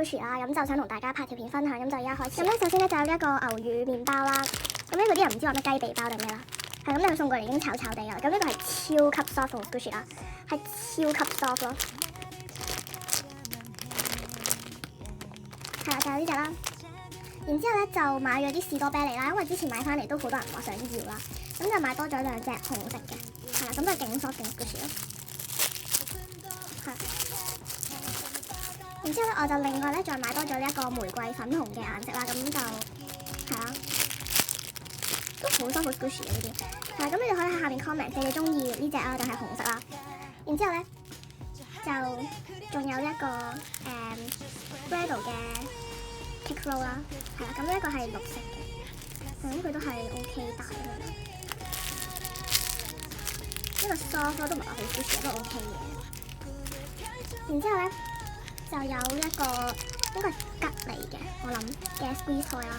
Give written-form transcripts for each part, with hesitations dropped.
Squishies 啦，咁就想同大家拍條片分享，咁就而家開始。咁咧，首先咧就有呢一個牛乳麵包啦，咁呢個啲人唔知話咩雞髀包定咩啦，係咁你佢送過嚟已經炒炒地㗎啦，咁呢個係超級 soft 同 Squishies 啦，係超級 soft 咯，係啦，就係呢隻啦。然之後咧就買咗啲士多啤梨啦，因為之前買翻嚟都好多人話想要啦，咁就買多咗兩隻紅色嘅，係啦，咁就勁 soft 勁 Squishies 咯，係。然之後咧，我就另外咧再買多咗呢一個玫瑰粉紅嘅顏色啦，咁就係啦，都好soft好 Squishies 嘅呢啲，係啦，咁你哋可以喺下面 comment 你哋中意呢隻啊定係紅色啦。然之後咧就仲有一個Bredo 嘅 cake roll 啦，係啦，咁呢一個係綠色嘅，咁佢都係 OK 大嘅，呢個 soft 都唔係話好 Squishies，都 OK 嘅。然之後咧。就有一個應該係吉嚟嘅，我諗嘅 squeeze toy 啦。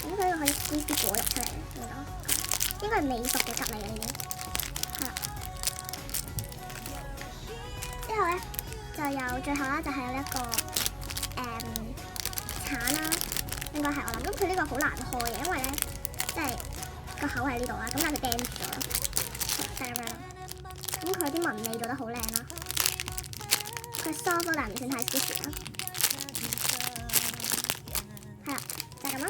咁佢可以 squeeze 啲果肉出嚟，見到應該係未熟嘅吉嚟嘅已經。係啦。之後咧就有最後啦，就係有一個橙啦，應該係我諗。咁佢呢個好難開嘅，因為咧即係個口喺呢度啦，咁但係佢釘住咗咯，就係咁樣啦。咁佢啲紋理做得好靚啦。佢 soft 但唔算太 Squishies 啦，係啦，就係咁啦。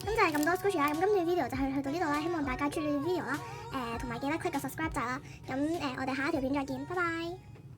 咁就係咁多 Squishies 啦。咁今次 video 就係去到呢度啦，希望大家中意呢個 video 啦。同埋記得 click 個 subscribe 掣啦。咁我哋下一條片再見，拜拜。